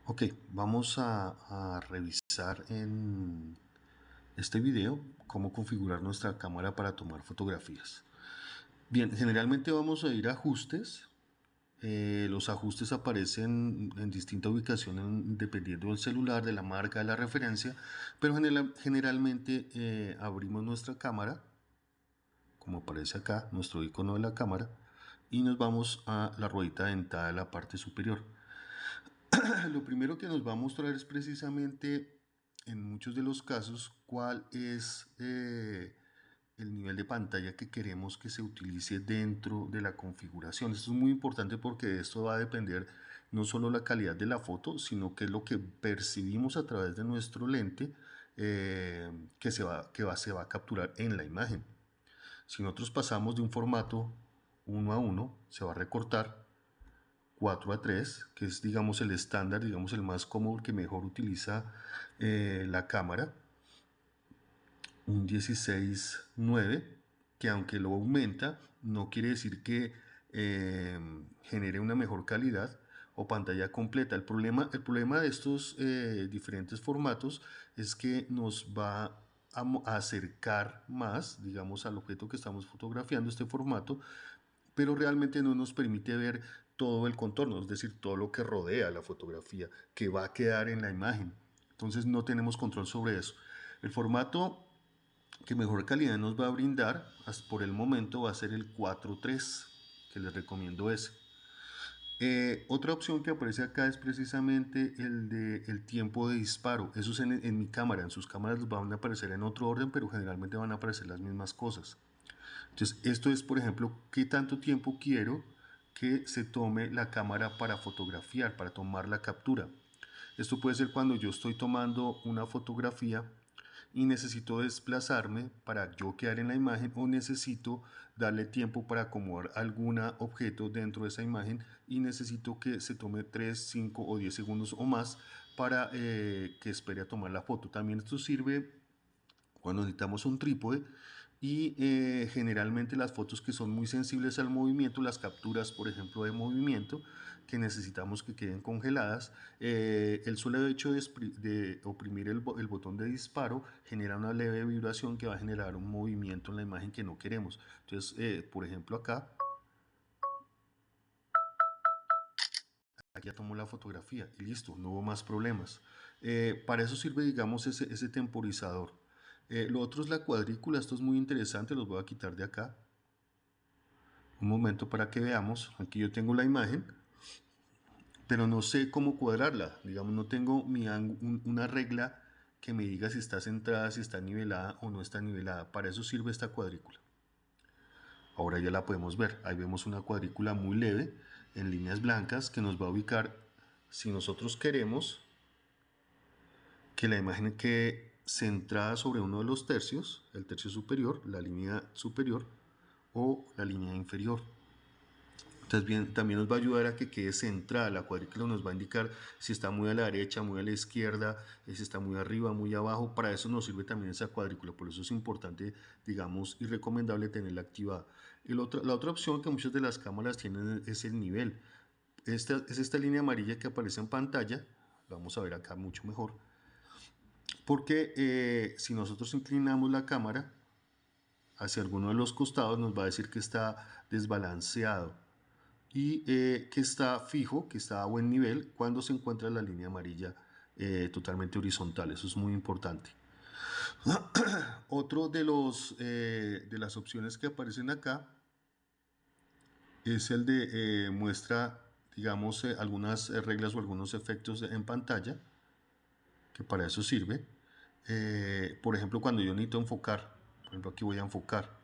Ok, vamos a revisar en este video cómo configurar nuestra cámara para tomar fotografías. Bien, generalmente vamos a ir a ajustes. Los ajustes aparecen en distinta ubicación dependiendo del celular, de la marca, de la referencia, pero generalmente abrimos nuestra cámara, como aparece acá, nuestro icono de la cámara, y nos vamos a la ruedita dentada de la parte superior. Lo primero que nos va a mostrar es precisamente, en muchos de los casos, cuál es el nivel de pantalla que queremos que se utilice dentro de la configuración. Esto es muy importante porque esto va a depender no solo la calidad de la foto, sino que es lo que percibimos a través de nuestro lente que se va a capturar en la imagen. Si nosotros pasamos de un formato 1 a 1, se va a recortar 4 a 3, que es digamos el estándar, digamos el más cómodo, el que mejor utiliza la cámara. Un 16:9, que aunque lo aumenta, no quiere decir que genere una mejor calidad o pantalla completa. El problema de estos diferentes formatos es que nos va a acercar más, digamos, al objeto que estamos fotografiando, este formato, pero realmente no nos permite ver todo el contorno, es decir, todo lo que rodea la fotografía, que va a quedar en la imagen. Entonces no tenemos control sobre eso. El formato que mejor calidad nos va a brindar por el momento va a ser el 4:3, que les recomiendo ese. Otra opción que aparece acá es precisamente el de el tiempo de disparo. Eso es en mi cámara. En sus cámaras van a aparecer en otro orden, pero generalmente van a aparecer las mismas cosas. Entonces, esto es, por ejemplo, qué tanto tiempo quiero que se tome la cámara para fotografiar, para tomar la captura. Esto puede ser cuando yo estoy tomando una fotografía y necesito desplazarme para yo quedar en la imagen, o necesito darle tiempo para acomodar algún objeto dentro de esa imagen y necesito que se tome 3, 5 o 10 segundos o más para que espere a tomar la foto. También esto sirve cuando necesitamos un trípode y generalmente las fotos que son muy sensibles al movimiento, las capturas por ejemplo de movimiento que necesitamos que queden congeladas, el solo hecho de oprimir el botón de disparo genera una leve vibración que va a generar un movimiento en la imagen que no queremos. Entonces por ejemplo acá ya tomó la fotografía y listo, no hubo más problemas. Para eso sirve, digamos, ese temporizador. Lo otro es la cuadrícula. Esto es muy interesante, los voy a quitar de acá. Un momento para que veamos. Aquí yo tengo la imagen, pero no sé cómo cuadrarla. Digamos, no tengo una regla que me diga si está centrada, si está nivelada o no está nivelada. Para eso sirve esta cuadrícula. Ahora ya la podemos ver. Ahí vemos una cuadrícula muy leve en líneas blancas que nos va a ubicar, si nosotros queremos que la imagen quede centrada sobre uno de los tercios, el tercio superior, la línea superior o la línea inferior. Entonces también nos va a ayudar a que quede centrada. La cuadrícula nos va a indicar si está muy a la derecha, muy a la izquierda, si está muy arriba, muy abajo. Para eso nos sirve también esa cuadrícula. Por eso es importante, digamos, y recomendable tenerla activada. La otra opción que muchas de las cámaras tienen es el nivel. Esta es esta línea amarilla que aparece en pantalla. La vamos a ver acá mucho mejor. Porque si nosotros inclinamos la cámara hacia alguno de los costados, nos va a decir que está desbalanceado y que está fijo, que está a buen nivel cuando se encuentra la línea amarilla totalmente horizontal. Eso es muy importante. Otro de las opciones que aparecen acá es el de muestra, digamos, algunas reglas o algunos efectos en pantalla, que para eso sirve. Por ejemplo, cuando yo necesito enfocar, por ejemplo aquí voy a enfocar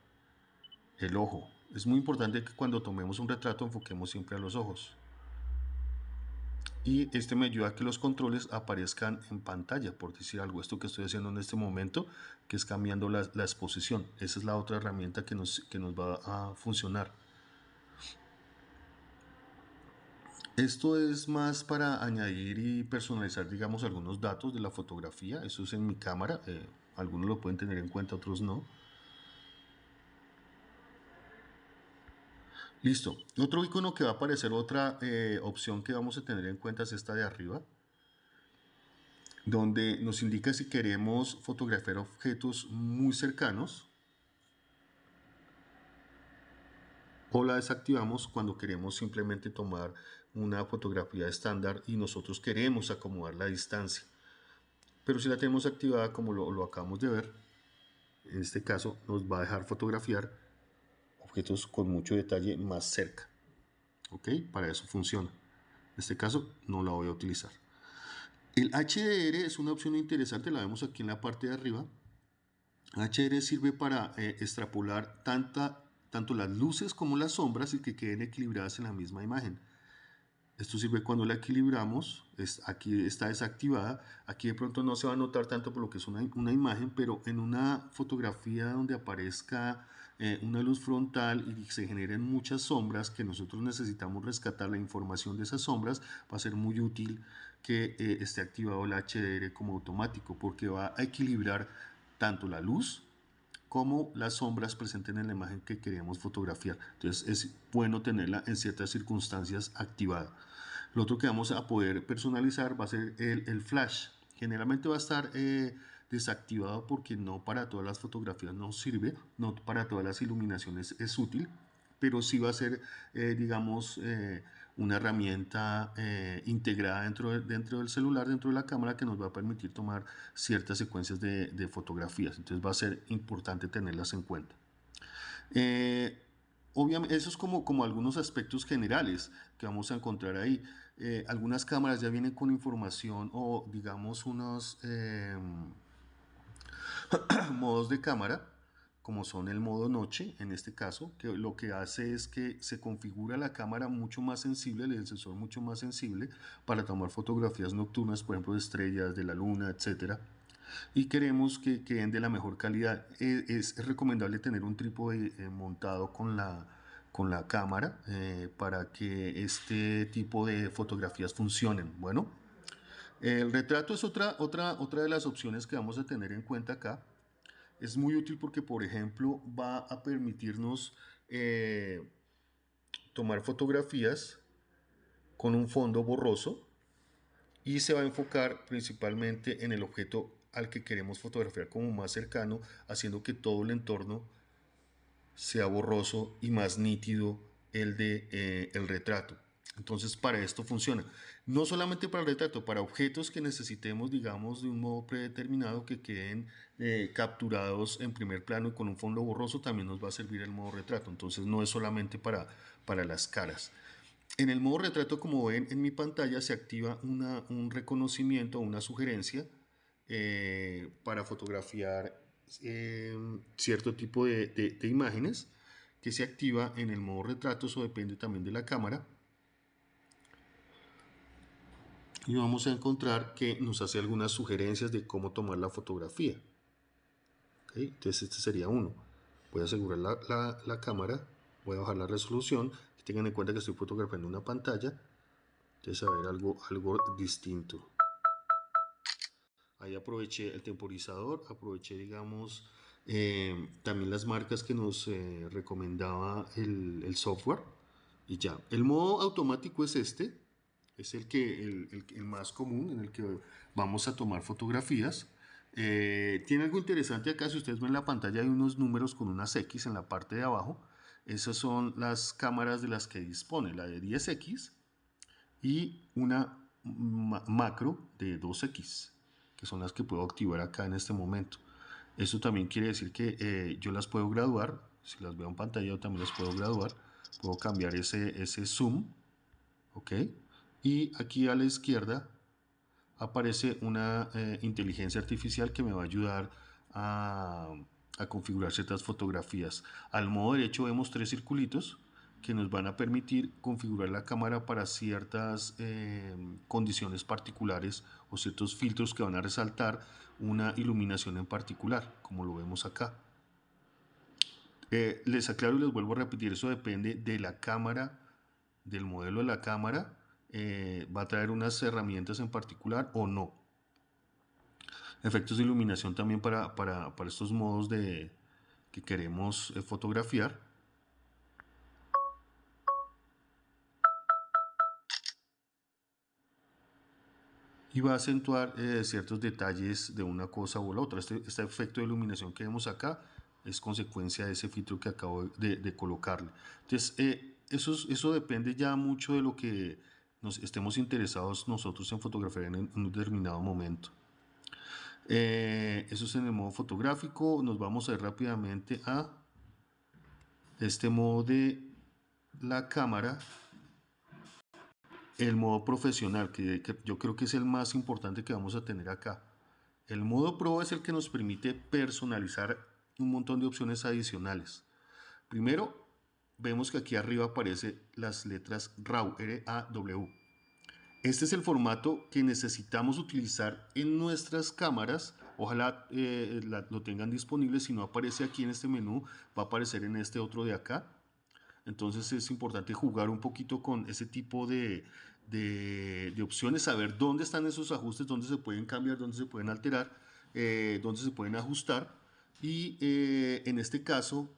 el ojo. Es muy importante que cuando tomemos un retrato enfoquemos siempre a los ojos. Y este me ayuda a que los controles aparezcan en pantalla, por decir algo. Esto que estoy haciendo en este momento, que es cambiando la exposición. Esa es la otra herramienta que nos va a funcionar. Esto es más para añadir y personalizar, digamos, algunos datos de la fotografía. Eso es en mi cámara. Algunos lo pueden tener en cuenta, otros no. Listo. Otro icono que va a aparecer, otra opción que vamos a tener en cuenta es esta de arriba. donde nos indica si queremos fotografiar objetos muy cercanos o la desactivamos cuando queremos simplemente tomar una fotografía estándar y nosotros queremos acomodar la distancia. Pero si la tenemos activada, como lo acabamos de ver, en este caso nos va a dejar fotografiar objetos con mucho detalle más cerca. ¿Ok? Para eso funciona. En este caso no la voy a utilizar. El HDR es una opción interesante, la vemos aquí en la parte de arriba. HDR sirve para extrapolar tanto las luces como las sombras y que queden equilibradas en la misma imagen. Esto sirve cuando la equilibramos, aquí está desactivada, aquí de pronto no se va a notar tanto por lo que es una imagen, pero en una fotografía donde aparezca una luz frontal y se generen muchas sombras que nosotros necesitamos rescatar la información de esas sombras, va a ser muy útil que esté activado el HDR como automático, porque va a equilibrar tanto la luz como las sombras presentes en la imagen que queremos fotografiar. Entonces es bueno tenerla en ciertas circunstancias activada. Lo otro que vamos a poder personalizar va a ser el flash. Generalmente va a estar desactivado porque no para todas las fotografías nos sirve, no para todas las iluminaciones es útil, pero sí va a ser, digamos, una herramienta integrada dentro del celular, dentro de la cámara, que nos va a permitir tomar ciertas secuencias de fotografías. Entonces va a ser importante tenerlas en cuenta. Obviamente, eso es como algunos aspectos generales que vamos a encontrar ahí. Algunas cámaras ya vienen con información o digamos unos modos de cámara, como son el modo noche en este caso, que lo que hace es que se configura la cámara mucho más sensible, el sensor mucho más sensible para tomar fotografías nocturnas, por ejemplo de estrellas, de la luna, etcétera, y queremos que queden de la mejor calidad. Es recomendable tener un trípode montado con la cámara para que este tipo de fotografías funcionen. Bueno, el retrato es otra de las opciones que vamos a tener en cuenta acá. Es muy útil porque, por ejemplo, va a permitirnos tomar fotografías con un fondo borroso y se va a enfocar principalmente en el objeto al que queremos fotografiar como más cercano, haciendo que todo el entorno sea borroso y más nítido el retrato. Entonces para esto funciona. No solamente para el retrato, para objetos que necesitemos, digamos, de un modo predeterminado que queden capturados en primer plano y con un fondo borroso, también nos va a servir el modo retrato. Entonces no es solamente para las caras. En el modo retrato, como ven en mi pantalla, se activa un reconocimiento, una sugerencia para fotografiar cierto tipo de imágenes que se activa en el modo retrato. Eso depende también de la cámara. Y vamos a encontrar que nos hace algunas sugerencias de cómo tomar la fotografía. ¿Okay? Entonces este sería uno. Voy a asegurar la cámara, voy a bajar la resolución. Tengan en cuenta que estoy fotografiando una pantalla. Entonces a ver algo distinto. Ahí aproveché el temporizador, aproveché, digamos, también las marcas que nos recomendaba el software. Y ya, el modo automático es este, es el más común en el que vamos a tomar fotografías. Tiene algo interesante acá, si ustedes ven la pantalla hay unos números con unas X en la parte de abajo. Esas son las cámaras de las que dispone, la de 10X y una macro de 2X, que son las que puedo activar acá en este momento. Esto también quiere decir que yo las puedo graduar. Si las veo en pantalla yo también las puedo graduar. Puedo cambiar ese zoom, ok, y aquí a la izquierda aparece una inteligencia artificial que me va a ayudar a configurar ciertas fotografías. Al modo derecho vemos tres circulitos que nos van a permitir configurar la cámara para ciertas condiciones particulares o ciertos filtros que van a resaltar una iluminación en particular, como lo vemos acá. Les aclaro y les vuelvo a repetir, eso depende de la cámara, del modelo de la cámara, va a traer unas herramientas en particular o no. Efectos de iluminación también para estos modos que queremos fotografiar. y va a acentuar ciertos detalles de una cosa o la otra. Este efecto de iluminación que vemos acá es consecuencia de ese filtro que acabo de colocarle. Entonces, eso depende ya mucho de lo que nos estemos interesados nosotros en fotografiar en un determinado momento. Eso es en el modo fotográfico. Nos vamos a ir rápidamente a este modo de la cámara, el modo profesional, que yo creo que es el más importante que vamos a tener acá. El modo Pro es el que nos permite personalizar un montón de opciones adicionales. Primero, vemos que aquí arriba aparecen las letras RAW, R-A-W. Este es el formato que necesitamos utilizar en nuestras cámaras. Ojalá lo tengan disponible. Si no aparece aquí en este menú, va a aparecer en este otro de acá. Entonces es importante jugar un poquito con ese tipo de opciones, saber dónde están esos ajustes, dónde se pueden cambiar, dónde se pueden alterar, dónde se pueden ajustar. Y en este caso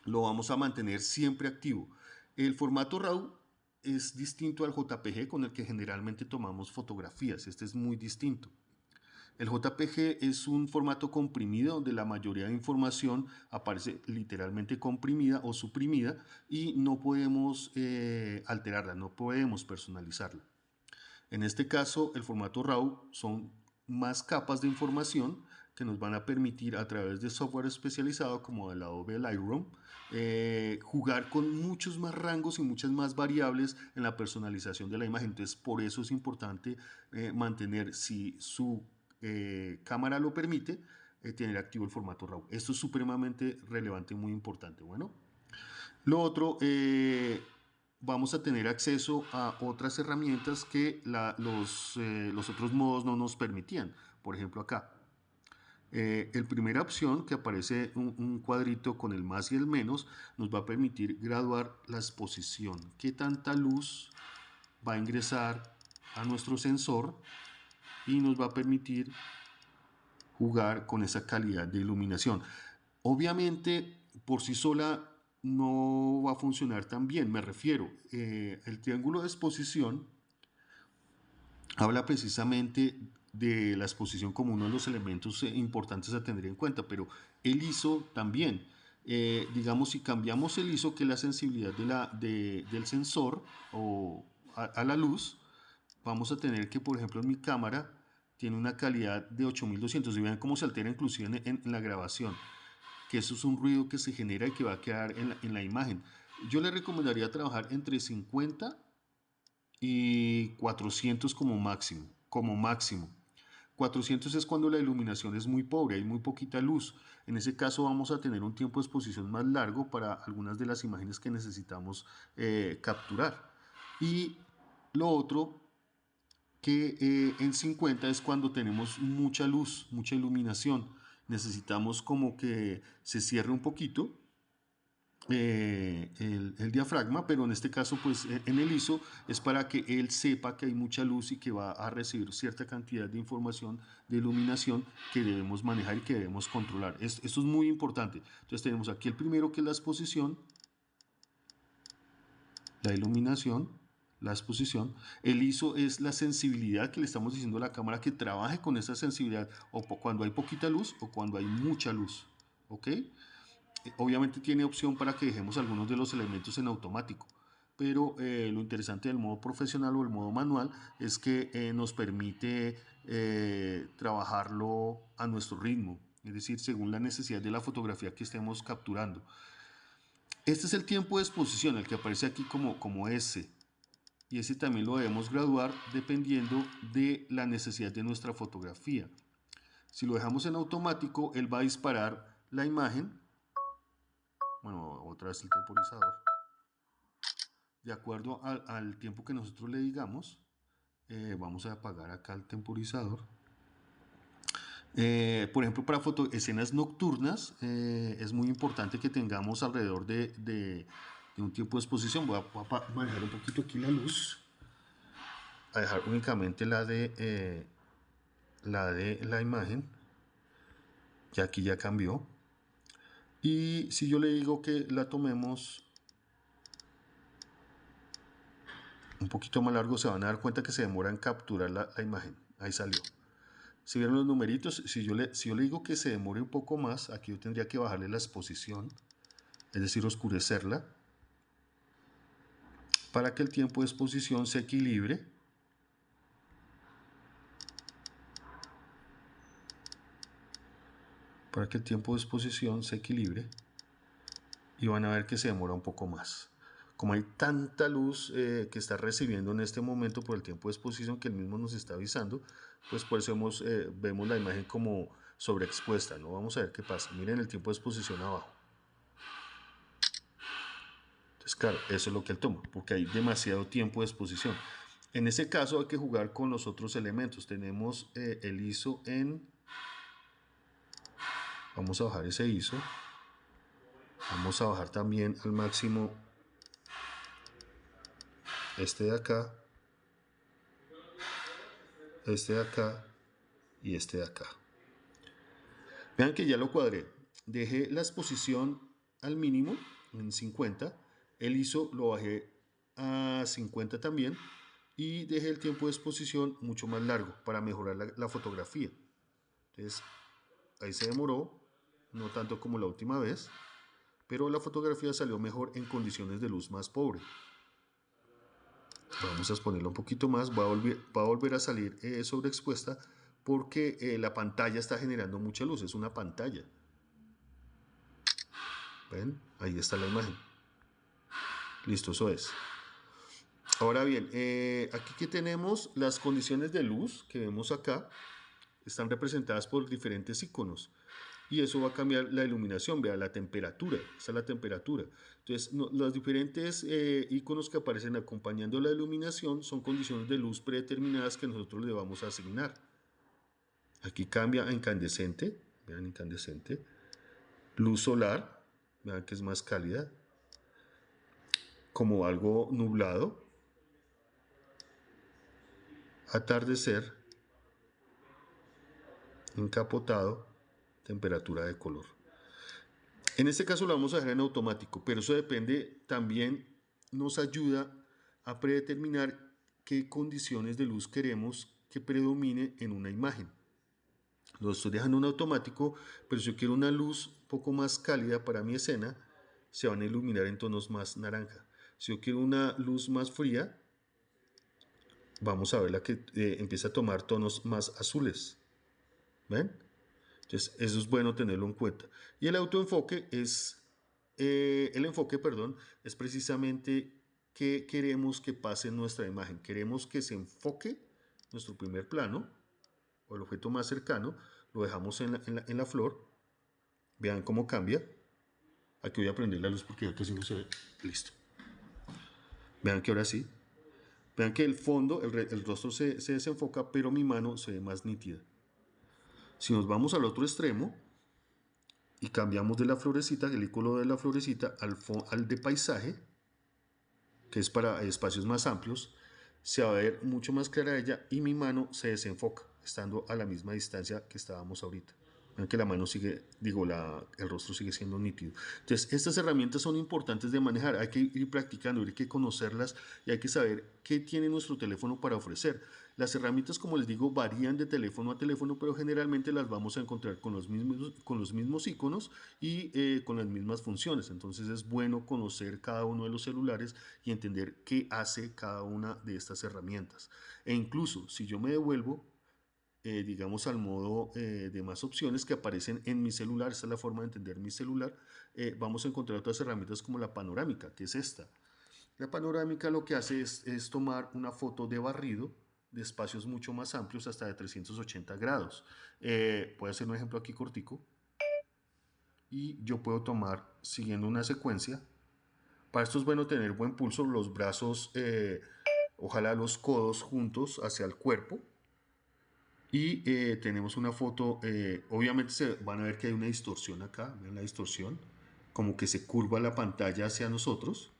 lo vamos a mantener siempre activo. El formato RAW es distinto al JPG con el que generalmente tomamos fotografías. Este es muy distinto. El JPG es un formato comprimido donde la mayoría de información aparece literalmente comprimida o suprimida y no podemos alterarla, no podemos personalizarla. En este caso, el formato RAW son más capas de información que nos van a permitir a través de software especializado como el Adobe Lightroom jugar con muchos más rangos y muchas más variables en la personalización de la imagen. Entonces, por eso es importante mantener, si su cámara lo permite, tener activo el formato RAW. Esto es supremamente relevante y muy importante. Bueno, lo otro, vamos a tener acceso a otras herramientas que los otros modos no nos permitían. Por ejemplo, acá. La primera opción, que aparece un cuadrito con el más y el menos, nos va a permitir graduar la exposición. ¿Qué tanta luz va a ingresar a nuestro sensor? Y nos va a permitir jugar con esa calidad de iluminación. Obviamente, por sí sola no va a funcionar tan bien. Me refiero, el triángulo de exposición habla precisamente de la exposición como uno de los elementos importantes a tener en cuenta, pero el ISO también. Digamos, si cambiamos el ISO, que es la sensibilidad del sensor o a la luz, vamos a tener que, por ejemplo, en mi cámara tiene una calidad de 8200 y vean cómo se altera inclusive en la grabación, que eso es un ruido que se genera y que va a quedar en la imagen. Yo le recomendaría trabajar entre 50 y 400 como máximo, como máximo. 400 es cuando la iluminación es muy pobre, hay muy poquita luz. En ese caso vamos a tener un tiempo de exposición más largo para algunas de las imágenes que necesitamos capturar. Y lo otro que en 50 es cuando tenemos mucha luz, mucha iluminación. Necesitamos como que se cierre un poquito el diafragma, pero en este caso pues en el ISO es para que él sepa que hay mucha luz y que va a recibir cierta cantidad de información de iluminación que debemos manejar y que debemos controlar. Esto es muy importante. Entonces tenemos aquí el primero, que es la exposición, la iluminación, la exposición. El ISO es la sensibilidad que le estamos diciendo a la cámara que trabaje con esa sensibilidad o cuando hay poquita luz o cuando hay mucha luz. ¿Ok? Obviamente tiene opción para que dejemos algunos de los elementos en automático, pero lo interesante del modo profesional o el modo manual es que nos permite trabajarlo a nuestro ritmo, es decir, según la necesidad de la fotografía que estemos capturando. Este es el tiempo de exposición, el que aparece aquí como S, y ese también lo debemos graduar dependiendo de la necesidad de nuestra fotografía. Si lo dejamos en automático, él va a disparar la imagen. Bueno, otra vez el temporizador. De acuerdo al tiempo que nosotros le digamos, vamos a apagar acá el temporizador. Por ejemplo, para escenas nocturnas, es muy importante que tengamos alrededor de un tiempo de exposición. Voy a manejar un poquito aquí la luz, a dejar únicamente la de la imagen, ya aquí ya cambió. Y si yo le digo que la tomemos un poquito más largo, se van a dar cuenta que se demora en capturar la imagen. Ahí salió. Si vieron los numeritos, si yo le digo que se demore un poco más, aquí yo tendría que bajarle la exposición, es decir, oscurecerla, para que el tiempo de exposición se equilibre. Para que el tiempo de exposición se equilibre. Y van a ver que se demora un poco más. Como hay tanta luz que está recibiendo en este momento por el tiempo de exposición que él mismo nos está avisando, pues por eso vemos la imagen como sobreexpuesta, ¿no? Vamos a ver qué pasa. Miren el tiempo de exposición abajo. Entonces, claro, eso es lo que él toma, porque hay demasiado tiempo de exposición. En ese caso hay que jugar con los otros elementos. Tenemos el ISO en... Vamos a bajar ese ISO. Vamos a bajar también al máximo este de acá, este de acá y este de acá. Vean que ya lo cuadré. Dejé la exposición al mínimo en 50. El ISO lo bajé a 50 también. Y dejé el tiempo de exposición mucho más largo para mejorar la fotografía. Entonces, ahí se demoró, no tanto como la última vez, pero la fotografía salió mejor en condiciones de luz más pobre. Vamos a exponerla un poquito más, va a volver a salir sobreexpuesta porque la pantalla está generando mucha luz, es una pantalla. ¿Ven? Ahí está la imagen. Listo, eso es. Ahora bien, aquí que tenemos las condiciones de luz que vemos acá, están representadas por diferentes iconos. Y eso va a cambiar la iluminación, vea, la temperatura, esa es la temperatura. Entonces, los diferentes iconos que aparecen acompañando la iluminación son condiciones de luz predeterminadas que nosotros le vamos a asignar. Aquí cambia a incandescente, vean, incandescente. Luz solar, vean que es más cálida. Como algo nublado. Atardecer. Encapotado. Temperatura de color. En este caso lo vamos a dejar en automático, pero eso depende, también nos ayuda a predeterminar qué condiciones de luz queremos que predomine en una imagen. Lo estoy dejando en automático, pero si yo quiero una luz un poco más cálida para mi escena, se van a iluminar en tonos más naranja. Si yo quiero una luz más fría, vamos a ver la que empieza a tomar tonos más azules. ¿Ven? Entonces, eso es bueno tenerlo en cuenta. Y el autoenfoque es, es precisamente qué queremos que pase en nuestra imagen. Queremos que se enfoque nuestro primer plano, o el objeto más cercano, lo dejamos en la flor. Vean cómo cambia. Aquí voy a prender la luz porque ya casi no se ve. Listo. Vean que ahora sí. Vean que el fondo, el rostro se desenfoca, pero mi mano se ve más nítida. Si nos vamos al otro extremo y cambiamos de la florecita, el icono de la florecita, al de paisaje, que es para espacios más amplios, se va a ver mucho más clara ella y mi mano se desenfoca, estando a la misma distancia que estábamos ahorita. Ven que la mano sigue, el rostro sigue siendo nítido. Entonces, estas herramientas son importantes de manejar. Hay que ir practicando, hay que conocerlas y hay que saber qué tiene nuestro teléfono para ofrecer. Las herramientas, como les digo, varían de teléfono a teléfono, pero generalmente las vamos a encontrar con los mismos iconos y con las mismas funciones. Entonces, es bueno conocer cada uno de los celulares y entender qué hace cada una de estas herramientas. E incluso, si yo me devuelvo, digamos, al modo de más opciones que aparecen en mi celular, esta es la forma de entender mi celular, vamos a encontrar otras herramientas como la panorámica, que es esta. La panorámica lo que hace es tomar una foto de barrido de espacios mucho más amplios, hasta de 380 grados. Voy a hacer un ejemplo aquí cortico. Y yo puedo tomar, siguiendo una secuencia. Para esto es bueno tener buen pulso, los brazos, ojalá los codos juntos hacia el cuerpo. Y tenemos una foto, obviamente se van a ver que hay una distorsión acá, vean la distorsión, como que se curva la pantalla hacia nosotros,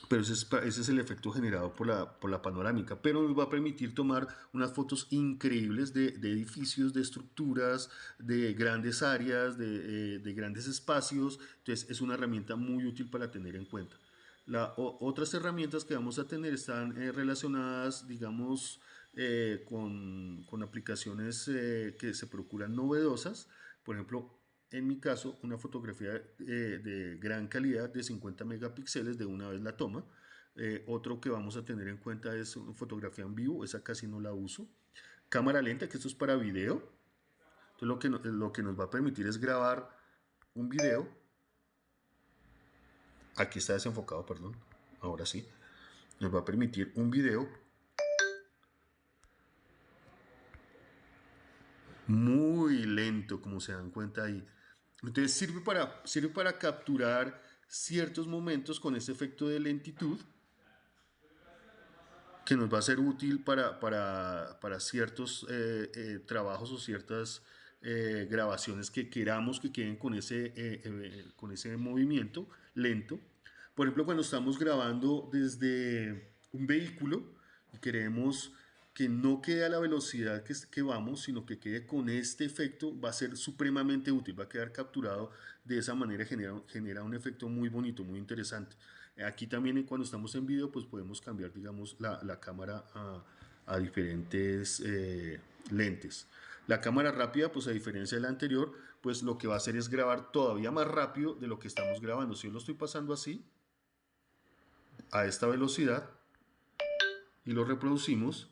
pero ese es el efecto generado por la panorámica, pero nos va a permitir tomar unas fotos increíbles de edificios, de estructuras, de grandes áreas, de grandes espacios. Entonces es una herramienta muy útil para tener en cuenta. Otras herramientas que vamos a tener están relacionadas, digamos, con aplicaciones que se procuran novedosas. Por ejemplo, en mi caso, una fotografía de gran calidad de 50 megapíxeles de una vez la toma. Otro que vamos a tener en cuenta es fotografía en vivo, esa casi no la uso. Cámara lenta, que esto es para video. Entonces lo que nos va a permitir es grabar un video. Aquí está desenfocado, perdón. Ahora sí. Nos va a permitir un video muy lento, como se dan cuenta ahí. Entonces sirve para capturar ciertos momentos con ese efecto de lentitud que nos va a ser útil para ciertos trabajos o ciertas grabaciones que queramos que queden con ese movimiento lento. Por ejemplo, cuando estamos grabando desde un vehículo y queremos que no quede a la velocidad que vamos, sino que quede con este efecto, va a ser supremamente útil, va a quedar capturado de esa manera, genera un efecto muy bonito, muy interesante. Aquí también cuando estamos en video, pues podemos cambiar, digamos, la cámara a diferentes lentes. La cámara rápida, pues a diferencia de la anterior, pues lo que va a hacer es grabar todavía más rápido de lo que estamos grabando. Si yo lo estoy pasando así, a esta velocidad, y lo reproducimos,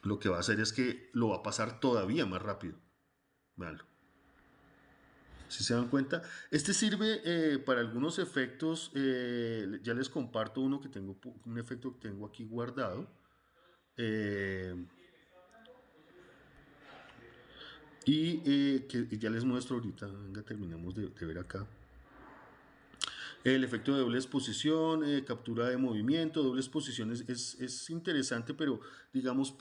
lo que va a hacer es que lo va a pasar todavía más rápido. Veanlo. Si se dan cuenta, este sirve para algunos efectos. Ya les comparto uno que tengo, un efecto que tengo aquí guardado. Que ya les muestro ahorita. Venga, terminamos de ver acá. El efecto de doble exposición, captura de movimiento, doble exposición es interesante, pero digamos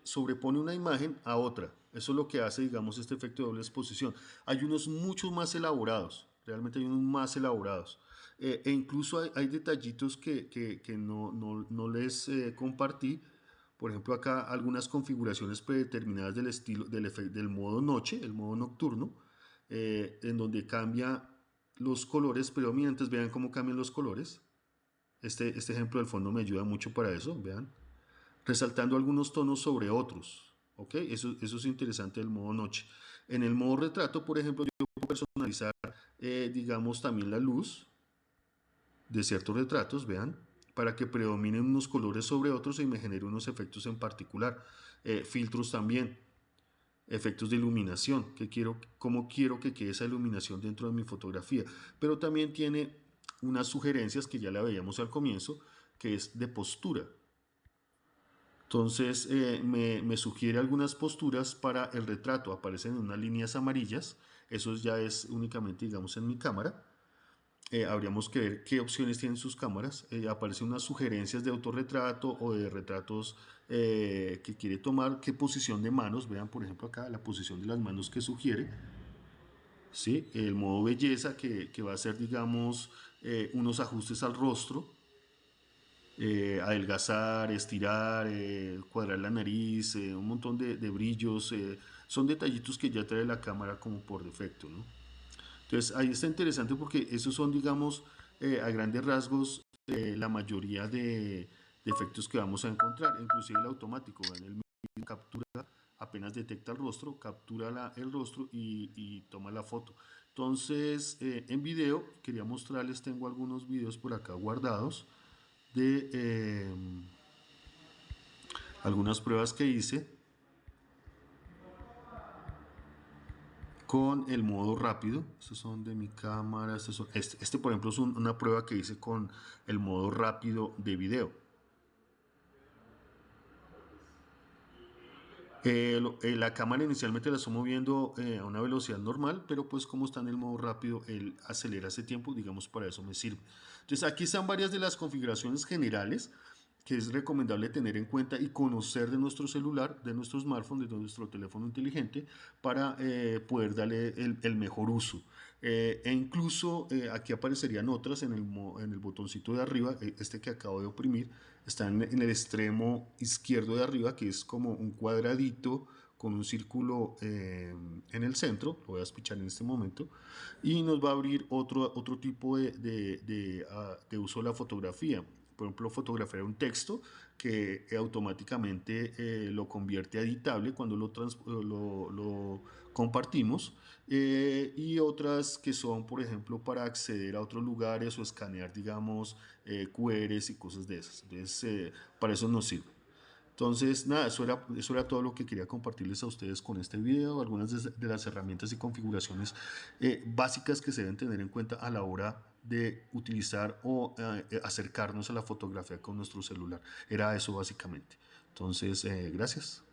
sobrepone una imagen a otra. Eso es lo que hace, digamos, este efecto de doble exposición. Hay unos mucho más elaborados, realmente hay unos más elaborados. E incluso hay detallitos que no les compartí. Por ejemplo, acá algunas configuraciones predeterminadas del estilo, del modo noche, el modo nocturno, en donde cambia los colores predominantes. Vean cómo cambian los colores. Este ejemplo del fondo me ayuda mucho para eso, vean. Resaltando algunos tonos sobre otros, ¿ok? Eso es interesante del modo noche. En el modo retrato, por ejemplo, yo puedo personalizar, digamos, también la luz de ciertos retratos, vean, para que predominen unos colores sobre otros y me genere unos efectos en particular. Filtros también, efectos de iluminación, cómo quiero que quede esa iluminación dentro de mi fotografía, pero también tiene unas sugerencias que ya la veíamos al comienzo, que es de postura. Entonces me sugiere algunas posturas para el retrato, aparecen en unas líneas amarillas, eso ya es únicamente, digamos, en mi cámara. Habríamos que ver qué opciones tienen sus cámaras. Aparecen unas sugerencias de autorretrato o de retratos que quiere tomar, qué posición de manos. Vean, por ejemplo, acá la posición de las manos que sugiere. ¿Sí? El modo belleza que va a ser, digamos, unos ajustes al rostro. Adelgazar, estirar, cuadrar la nariz, un montón de brillos. Son detallitos que ya trae la cámara como por defecto, ¿no? Entonces ahí está interesante porque esos son, digamos, a grandes rasgos, la mayoría de efectos que vamos a encontrar, inclusive el automático. ¿Ven? El captura, apenas detecta el rostro, captura el rostro y toma la foto. Entonces, en video, quería mostrarles, tengo algunos videos por acá guardados de algunas pruebas que hice con el modo rápido. Estos son de mi cámara. Este por ejemplo, es una prueba que hice con el modo rápido de video. La cámara inicialmente la estoy moviendo a una velocidad normal, pero pues como está en el modo rápido, él acelera ese tiempo, digamos, para eso me sirve. Entonces aquí están varias de las configuraciones generales que es recomendable tener en cuenta y conocer de nuestro celular, de nuestro smartphone, de nuestro teléfono inteligente, para poder darle el mejor uso. E incluso aquí aparecerían otras en el botoncito de arriba, este que acabo de oprimir, está en el extremo izquierdo de arriba, que es como un cuadradito con un círculo en el centro, lo voy a espichar en este momento, y nos va a abrir otro tipo de uso de la fotografía. Por ejemplo, fotografiar un texto que automáticamente lo convierte a editable cuando lo compartimos, y otras que son, por ejemplo, para acceder a otros lugares o escanear, digamos, QRs y cosas de esas. Entonces, para eso nos sirve. Entonces, nada, eso era todo lo que quería compartirles a ustedes con este video, algunas de las herramientas y configuraciones básicas que se deben tener en cuenta a la hora de utilizar o acercarnos a la fotografía con nuestro celular. Era eso básicamente. Entonces, gracias.